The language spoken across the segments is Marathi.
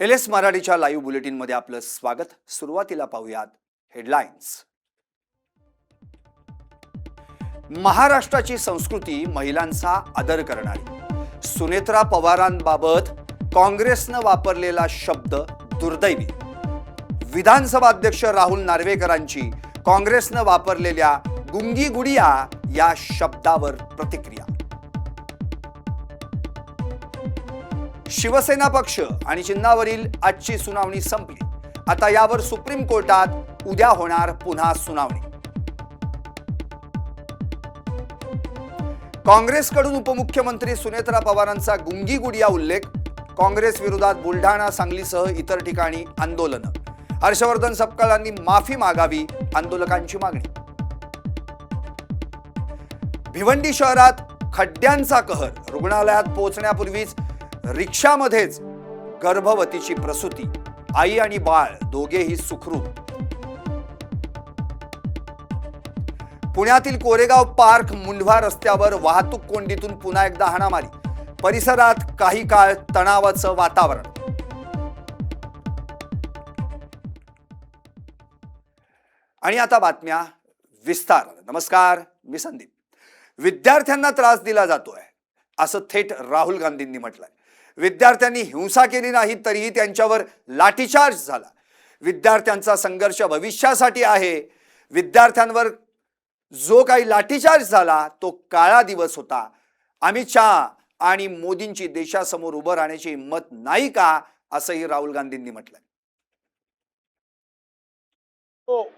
एलएस मराठीच्या लाईव्ह बुलेटिन मध्ये आपलं स्वागत। सुरुवातीला पाहूयात हेडलाईन्स। महाराष्ट्राची संस्कृती महिलांचा आदर करणारी। सुनेत्रा पवारांबाबत काँग्रेसनं वापरलेला शब्द दुर्दैवी। विधानसभा अध्यक्ष राहुल नार्वेकरांची काँग्रेसनं वापरलेल्या गुंगी गुडिया या शब्दावर प्रतिक्रिया। शिवसेना पक्ष आणि चिन्हावरील आजची सुनावणी संपली। आता यावर सुप्रीम कोर्टात उद्या होणार पुन्हा सुनावणी। काँग्रेसकडून उपमुख्यमंत्री सुनेत्रा पवारांचा गुंगी गुडिया उल्लेख। काँग्रेस विरोधात बुलढाणा, सांगलीसह इतर ठिकाणी आंदोलन। हर्षवर्धन सपकाळांनी माफी मागावी, आंदोलकांची मागणी। भिवंडी शहरात खड्ड्यांचा कहर। रुग्णालयात पोहोचण्यापूर्वीच रिक्षामध्येच गर्भवतीची प्रसूती। आई आणि बाळ दोघेही सुखरूप। पुण्यातील कोरेगाव पार्क मुंढवा रस्त्यावर वाहतूक कोंडीतून पुन्हा एकदा हाणामारी। परिसरात काही काळ तणावाचं वातावरण। आणि आता बातम्या विस्तार। नमस्कार, मी संदीप। विद्यार्थ्यांना त्रास दिला जातोय असं थेट राहुल गांधींनी म्हटलंय। विद्यार्थ्यांनी हिंसा केली नाही तरीही त्यांच्यावर लाठीचार्ज झाला। विद्यार्थ्यांचा संघर्ष भविष्यासाठी आहे। विद्यार्थ्यांवर जो काही लाठीचार्ज झाला तो काळा दिवस होता। अमित शहा आणि मोदींची देशासमोर उभं राहण्याची हिंमत नाही का, असंही राहुल गांधींनी म्हटलंय। तो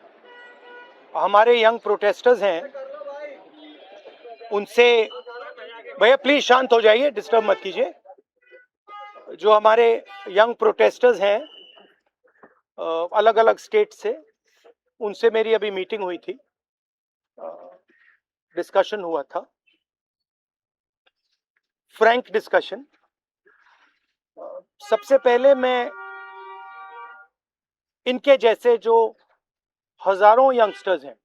हमारे यंग प्रोटेस्टर्स हैं, उनसे भैया प्लीज शांत हो जाइए, डिस्टर्ब मत कीजिए। जो हमारे यंग प्रोटेस्टर्स हैं अलग अलग स्टेट से, उनसे मेरी अभी मीटिंग हुई थी, डिस्कशन हुआ था, फ्रैंक डिस्कशन। सबसे पहले मैं इनके जैसे जो हजारों यंगस्टर्स हैं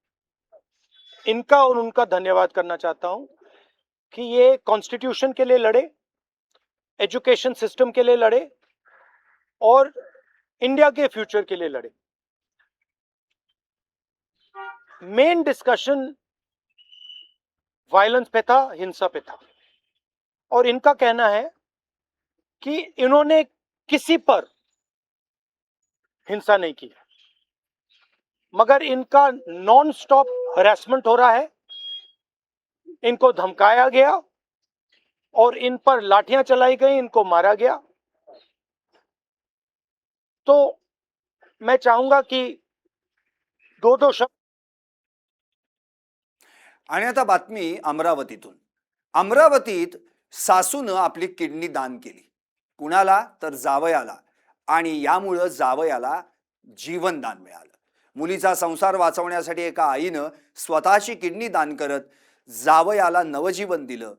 इनका और उनका धन्यवाद करना चाहता हूं कि ये कॉन्स्टिट्यूशन के लिए लड़े, एजुकेशन सिस्टम के लिए लड़े और इंडिया के फ्यूचर के लिए लड़े। मेन डिस्कशन वायलेंस पे था, हिंसा पे था, और इनका कहना है कि इन्होंने किसी पर हिंसा नहीं की, मगर इनका नॉन स्टॉप हरासमेंट हो रहा है। इनको धमकाया गया और इन पर लाठियां चलाई गई, इनको मारा गया। तो मैं चाहूंगा कि दो शब्द। आणि आता बातमी अमरावतीतून। अमरावतीत सासूनं आपली किडनी दान केली। कुणाला तर जावयाला, आणि यामुळे जावयाला जीवनदान मिळालं। मुलीचा संसार वाचवण्यासाठी एका आईनं स्वतःची किडनी दान करत जावयाला नवजीवन दिलं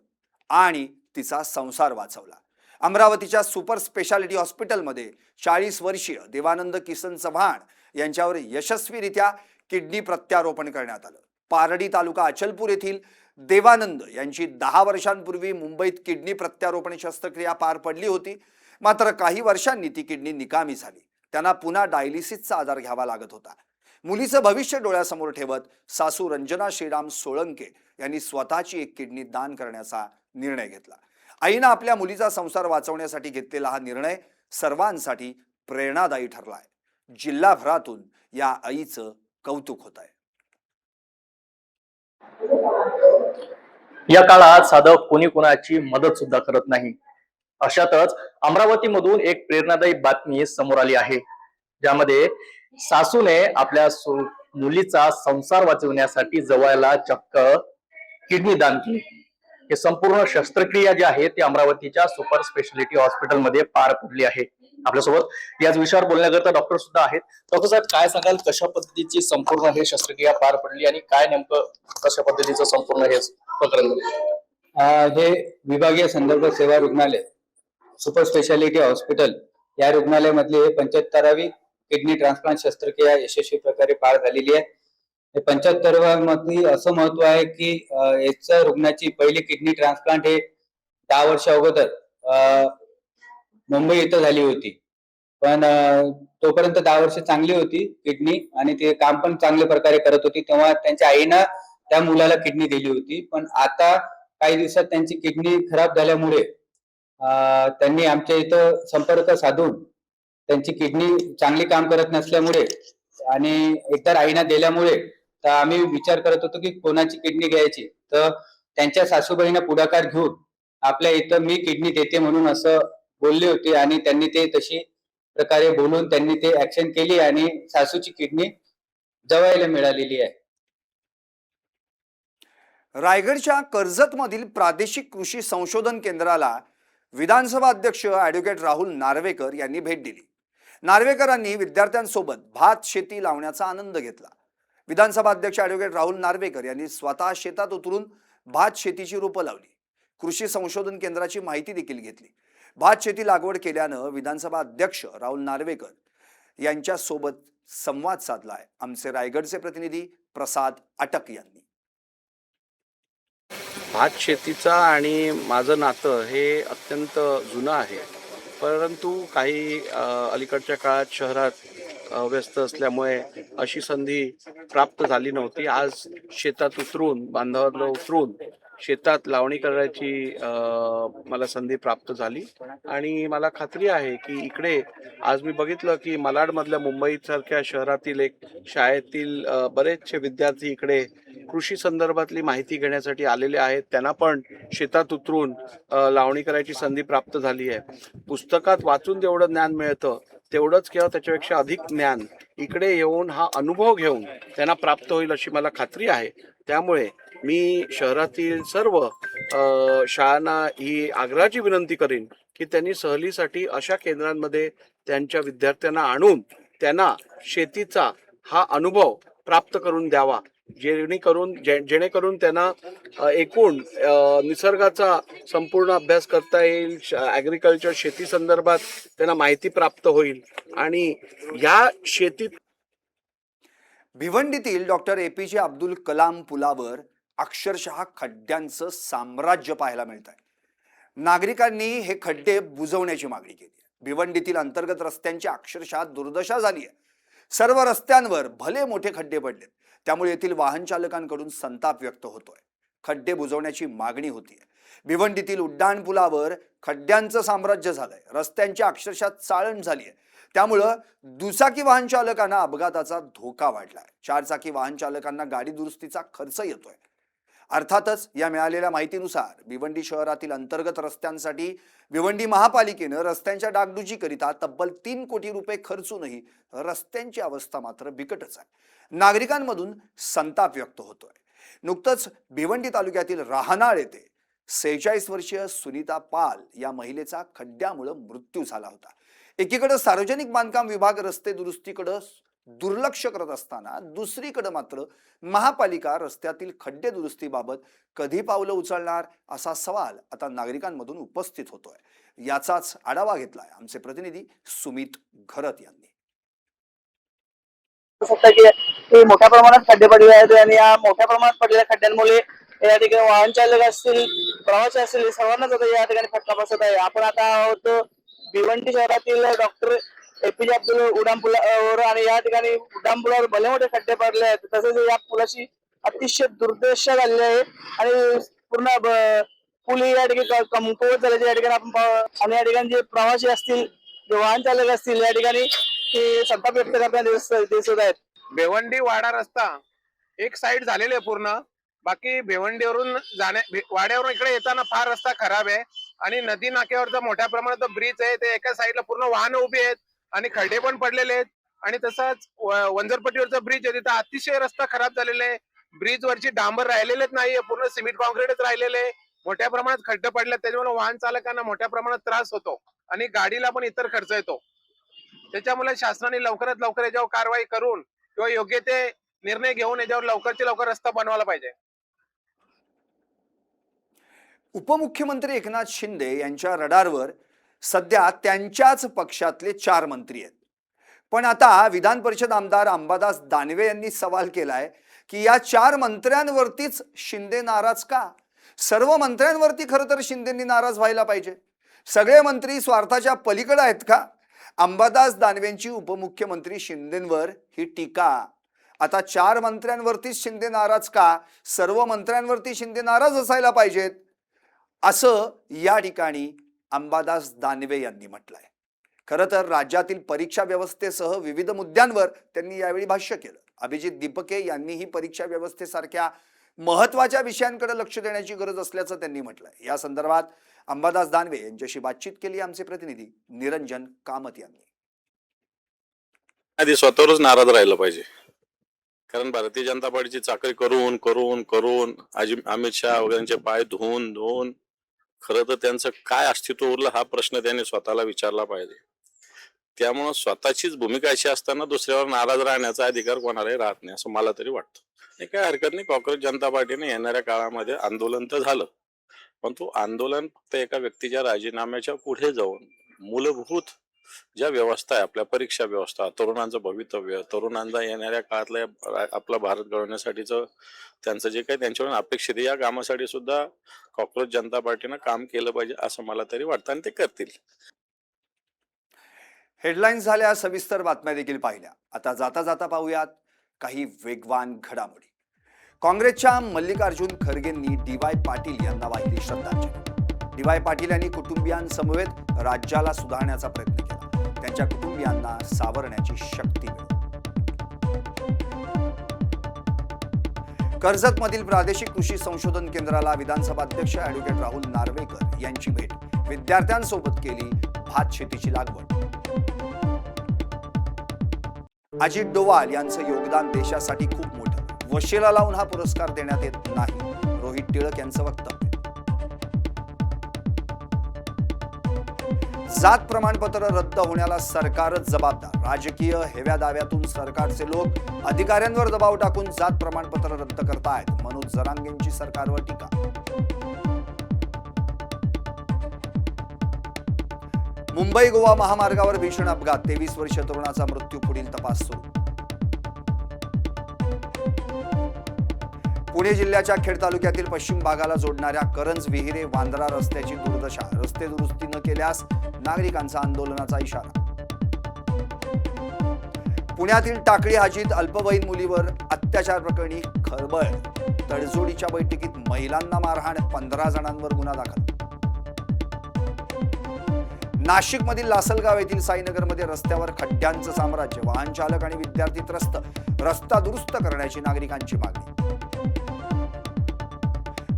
आणि तिचा संसार वाचवला। अमरावतीच्या सुपर स्पेशालिटी हॉस्पिटलमध्ये 40 वर्षीय देवानंद किसन चव्हाण यांच्यावर यशस्वीरित्या किडनी प्रत्यारोपण करण्यात आलं। पारडी तालुका अचलपूर येथील देवानंद यांची 10 वर्षांपूर्वी मुंबईत किडनी प्रत्यारोपण शस्त्रक्रिया पार पडली होती। मात्र काही वर्षांनी ती किडनी निकामी झाली। त्यांना पुन्हा डायलिसिसचा आधार घ्यावा लागत होता। मुलीचं भविष्य डोळ्यासमोर ठेवत सासू रंजना श्रीराम सोळंके यांनी स्वतःची एक किडनी दान करण्याचा निर्णय घेतला। आईनं आपल्या मुलीचा संसार वाचवण्यासाठी घेतलेला हा निर्णय सर्वांसाठी प्रेरणादायी ठरलाय। जिल्हाभरातून या आईचं कौतुक होत आहे। या काळात साधं कोणी कोणाची मदत सुद्धा करत नाही। अशातच अमरावतीमधून एक प्रेरणादायी बातमी समोर आली आहे, ज्यामध्ये सासूने आपल्या मुलीचा संसार वाचवण्यासाठी जवळला चक्क किडनी दान केली। हे संपूर्ण शस्त्रक्रिया जी आहे ती अमरावतीच्या सुपर स्पेशालिटी हॉस्पिटलमध्ये पार पडली आहे। आपल्यासोबत याच विषयावर बोलण्याकरता डॉक्टर सुद्धा आहेत। डॉक्टर साहेब, काय सांगाल, कशा पद्धतीची संपूर्ण हे शस्त्रक्रिया पार पडली आणि काय नेमकं कशा पद्धतीचं संपूर्ण हे प्रकरण? हे विभागीय संदर्भ सेवा रुग्णालय सुपर स्पेशालिटी हॉस्पिटल या रुग्णालयामधली 75वी किडनी ट्रान्सप्लांट शस्त्रक्रिया यशस्वी प्रकारे पार झालेली आहे। 75मध्ये असं महत्व आहे की याच्या रुग्णाची पहिली किडनी ट्रान्सप्लांट हे 10 वर्ष अगोदर मुंबई इथं झाली होती। पण तोपर्यंत 10 वर्ष चांगली होती किडनी आणि ते काम पण चांगल्या प्रकारे करत होती. तेव्हा त्यांच्या आईनं त्या मुलाला किडनी दिली होती. पण आता काही दिवसात त्यांची किडनी खराब झाल्यामुळे त्यांनी आमच्या इथं संपर्क साधून त्यांची किडनी चांगली काम करत नसल्यामुळे आणि एकतर आईना दिल्यामुळे तर आम्ही विचार करत होतो की कोणाची किडनी घ्यायची. तर त्यांच्या सासूबाईंना पुढाकार घेऊन आपल्या इथं मी किडनी देते म्हणून असं बोलले होते आणि त्यांनी ते तशी प्रकारे बोलून त्यांनी ते ऍक्शन केली आणि सासूची किडनी जवायला मिळालेली आहे. रायगडच्या कर्जतमधील प्रादेशिक कृषी संशोधन केंद्राला विधानसभा अध्यक्ष ॲडव्होकेट राहुल नार्वेकर यांनी भेट दिली. नार्वेकरांनी विद्यार्थ्यांसोबत भात शेती लावण्याचा आनंद घेतला. विधानसभा अध्यक्ष ॲडव्होकेट राहुल नार्वेकर यांनी स्वतः शेतात उतरून भात शेतीची रोपं लावली. कृषी संशोधन केंद्राची माहिती देखील घेतली. भात शेती लागवड केल्यानं विधानसभा अध्यक्ष राहुल नार्वेकर यांच्या सोबत संवाद साधलाय आमचे रायगडचे प्रतिनिधी प्रसाद अटक यांनी. भात शेतीचा आणि माझं नातं हे अत्यंत जुनं आहे. परंतु काही अलीकडच्या काळात शहरात व्यस्त असल्यामुळे अशी संधी प्राप्त झाली नव्हती. आज शेतात उतरून, बांधावर उतरून शेतात लावणी करायची मला संधी प्राप्त झाली आणि मला खात्री आहे की इकडे आज मी बघितलं की malaडमधल्या मुंबईसारख्या शहरातील एक शाळेतील बरेचसे विद्यार्थी इकडे कृषी संदर्भातली माहिती घेण्यासाठी आलेले आहेत. त्यांना पण शेतात उतरून लावणी करायची संधी प्राप्त झाली आहे. पुस्तकात वाचून जेवढं ज्ञान मिळतं तेवढंच किंवा त्याच्यापेक्षा अधिक ज्ञान इकडे येऊन हा अनुभव घेऊन त्यांना प्राप्त होईल अशी मला खात्री आहे. त्यामुळे मी शहरातील सर्व शाळांना ही आग्रहाची विनंती करीन की त्यांनी सहलीसाठी अशा केंद्रांमध्ये त्यांच्या विद्यार्थ्यांना आणून त्यांना शेतीचा हा अनुभव प्राप्त करून द्यावा, जेणेकरून त्यांना एकूण निसर्गाचा संपूर्ण अभ्यास करता येईल. ॲग्रिकल्चर शेती संदर्भात त्यांना माहिती प्राप्त होईल आणि या शेतीत भिवंडीतील डॉक्टर APJ अब्दुल कलाम पुलावर अक्षरशः खड्ड्यांचं साम्राज्य पाहायला मिळत आहे. नागरिकांनी हे खड्डे बुजवण्याची मागणी केली आहे. भिवंडीतील अंतर्गत रस्त्यांची अक्षरशः दुर्दशा झाली आहे. सर्व रस्त्यांवर भले मोठे खड्डे पडलेत. त्यामुळे येथील वाहन चालकांकडून संताप व्यक्त होतोय. खड्डे बुजवण्याची मागणी होतीये. भिवंडीतील उड्डाण पुलावर खड्ड्यांचं साम्राज्य झालंय. रस्त्यांची अक्षरशः चाळण झाली आहे. त्यामुळं दुचाकी वाहन चालकांना अपघाताचा धोका वाढलाय. चारचाकी वाहन चालकांना गाडी दुरुस्तीचा खर्च येतोय. अर्थातच या मिळालेल्या माहितीनुसार भिवंडी शहरातील अंतर्गत रस्त्यांसाठी भिवंडी महापालिकेनं रस्त्यांच्या डागडुजीकरिता तब्बल 3 कोटी रुपये खर्चूनही रस्त्यांची अवस्था मात्र बिकटच आहे. नागरिकांमधून संताप व्यक्त होतोय. नुकतंच भिवंडी तालुक्यातील राहनाळ येथे 46 वर्षीय सुनीता पाल या महिलेचा खड्ड्यामुळे मृत्यू झाला होता. एकीकडे सार्वजनिक बांधकाम विभाग रस्ते दुरुस्तीकडे दुर्लक्ष करत असताना दुसरीकडे मात्र महापालिका रस्त्यातील खड्डे दुरुस्तीबाबत कधी पावलं उचलणार असा सवाल आता नागरिकांमधून उपस्थित होतोय. याचाच आढावा घेतलाय आमचे प्रतिनिधी सुमित घरत यांनी. की मोठ्या प्रमाणात खड्डे पडले आहेत आणि या मोठ्या प्रमाणात पडलेल्या खड्ड्यांमुळे या ठिकाणी वाहन चालक असतील, प्रवासी असतील, सर्वांनाच आता या ठिकाणी फटका बसत आहे. आपण आता आहोत भिवंडी शहरातील डॉक्टर APJ अब्दुल उड्डाण पुलावर आणि या ठिकाणी उड्डाण पुलावर भले मोठे खड्डे पडले आहेत. तसेच या पुलाची अतिशय दुर्दशा झालेली आहे आणि पूर्ण पूल या ठिकाणी कमकुवत झाल्याचे या ठिकाणी आपण आणि या ठिकाणी जे प्रवासी असतील, जे वाहन चालक असतील, या ठिकाणी ते संताप व्यक्त करताना दिसत आहेत. भिवंडी वाडा रस्ता एक साइड झालेले आहे पूर्ण. बाकी भिवंडीवरून वाड्यावरून इकडे येताना फार रस्ता खराब आहे आणि नदी नाक्यावरचा मोठ्या प्रमाणात ब्रिज आहे ते एका साईडला पूर्ण वाहन उभी आहेत आणि खड्डे पण पडलेले आहेत. आणि तसाच वंजरपट्टीवरचा ब्रिज आहे तिथं अतिशय रस्ता खराब झालेला आहे. ब्रिज वरची डांबर राहिलेलेच नाहीये, पूर्ण सिमेंट कॉन्क्रीटच राहिलेले आहे. मोठ्या प्रमाणात खड्डे पडले, त्याच्यामुळे वाहन चालकांना मोठ्या प्रमाणात त्रास होतो आणि गाडीला पण इतर खर्च येतो. त्याच्यामुळे शासनाने लवकरात लवकर याच्यावर कारवाई करून किंवा योग्य ते निर्णय घेऊन याच्यावर लवकरची लवकर रस्ता बनवायला पाहिजे. उपमुख्यमंत्री एकनाथ शिंदे यांच्या रडारवर सध्या त्यांच्याच पक्षातले 4 मंत्री आहेत. पण आता विधान परिषद आमदार अंबादास दानवे यांनी सवाल केलाय की या 4 मंत्र्यांवरतीच शिंदे नाराज का? सर्व मंत्र्यांवरती खरं तर शिंदेंनी नाराज व्हायला पाहिजे. सगळे मंत्री स्वार्थाच्या पलीकडे आहेत का? अंबादास दानवेंची उपमुख्यमंत्री शिंदेंवर ही टीका. आता 4 मंत्र्यांवरतीच शिंदे नाराज का? सर्व मंत्र्यांवरती शिंदे नाराज असायला पाहिजेत, असं या ठिकाणी अंबादास दानवे यांनी म्हटलंय. खरं तर राज्यातील परीक्षा व्यवस्थेसह विविध मुद्द्यांवर त्यांनी यावेळी भाष्य केलं. अभिजित दीपके यांनीही परीक्षा व्यवस्थेसारख्या महत्त्वाच्या विषयांकडे लक्ष देण्याची गरज असल्याचं त्यांनी म्हटलंय. या संदर्भात अंबादास दानवे यांच्याशी बातचीत केली आमचे प्रतिनिधी निरंजन कामत यांनी. आधी स्वतःवरच नाराज राहिलं पाहिजे, कारण भारतीय जनता पार्टीची चाकरी करून करून करून अमित शहा वगैरेंचे पाय धुवून धुवून खरं तर त्यांचं काय अस्तित्व उरलं हा प्रश्न त्यांनी स्वतःला विचारला पाहिजे. त्यामुळे स्वतःचीच भूमिका अशी असताना दुसऱ्यावर नाराज राहण्याचा अधिकार कोणालाही राहत नाही असं मला तरी वाटतं. हे काय हरकत नाही, काँग्रेस जनता पार्टीने येणाऱ्या काळामध्ये आंदोलन तर झालं, पण तो आंदोलन फक्त एका व्यक्तीच्या राजीनाम्याच्या पुढे जाऊन मूलभूत ज्या व्यवस्था आहे, आपल्या परीक्षा व्यवस्था, तरुणांचं भवितव्य, तरुणांचा येणाऱ्या काळातल्या आपला भारत घडवण्यासाठीचं त्यांचं जे काही त्यांच्याकडून अपेक्षित आहे, या कामासाठी सुद्धा काँग्रेस जनता पार्टीनं काम केलं पाहिजे असं मला तरी वाटतं आणि ते करतील. हेडलाईन्स झाल्या, सविस्तर बातम्या देखील पाहिल्या. आता जाता जाता पाहूयात काही वेगवान घडामोडी. काँग्रेसच्या मल्लिकार्जुन खरगेंनी डी.वाय. पाटील यांना वाहिली श्रद्धांजली. डी.वाय. पाटील यांनी कुटुंबियांसमवेत राज्याला सुधारण्याचा प्रयत्न केला. त्यांच्या कुटुंबियांना सावरण्याची शक्ती मिळाली. कर्जतमधील प्रादेशिक कृषी संशोधन केंद्राला विधानसभा अध्यक्ष ॲडव्होकेट राहुल नार्वेकर यांची भेट. विद्यार्थ्यांसोबत केली भात शेतीची लागवड. अजित डोवाल यांचं योगदान देशासाठी खूप मोठं, वशिला लावून हा पुरस्कार देण्यात येत नाही, रोहित टिळक यांचं वक्तव्य. जात प्रमाणपत्र रद्द होण्याला सरकारच जबाबदार. राजकीय हेव्या दाव्यातून सरकारचे लोक अधिकाऱ्यांवर दबाव टाकून जात प्रमाणपत्र रद्द करतायत. मनोज जरांगेंची सरकारवर टीका. मुंबई गोवा महामार्गावर भीषण अपघात, 23 वर्षीय तरुणाचा मृत्यू, पुढील तपास सुरू. पुणे जिल्ह्याच्या खेड तालुक्यातील पश्चिम भागाला जोडणाऱ्या करंज विहिरे वांद्रा रस्त्याची दुर्दशा. रस्ते दुरुस्ती न केल्यास नागरिकांचा आंदोलनाचा इशारा. पुण्यातील टाकळी हाजीत अल्पवयीन मुलीवर अत्याचार प्रकरणी खळबळ. तडजोडीच्या बैठकीत महिलांना मारहाण, 15 जणांवर गुन्हा दाखल. नाशिकमधील लासलगाव येथील साईनगरमध्ये रस्त्यावर खड्ड्यांचं साम्राज्य. वाहन चालक आणि विद्यार्थी त्रस्त. रस्ता दुरुस्त करण्याची नागरिकांची मागणी.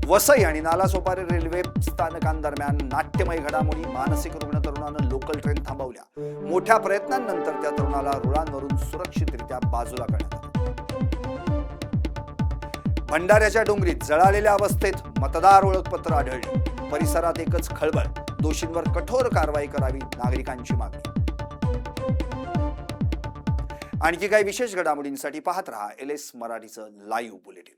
वसई आणि नालासोपारे रेल्वे स्थानकांदरम्यान नाट्यमय घडामोडी. मानसिक रुग्ण तरुणानं लोकल ट्रेन थांबवल्या. मोठ्या प्रयत्नांनंतर त्या तरुणाला रुळांवरून सुरक्षितरित्या बाजूला करण्यात आलं. भंडाऱ्याच्या डोंगरीत जळालेल्या अवस्थेत मतदार ओळखपत्र आढळली. परिसरात एकच खळबळ. दोषींवर कठोर कारवाई करावी, नागरिकांची मागणी. आणखी काही विशेष घडामोडींसाठी पाहत रहा LS मराठीचं लाईव्ह बुलेटिन.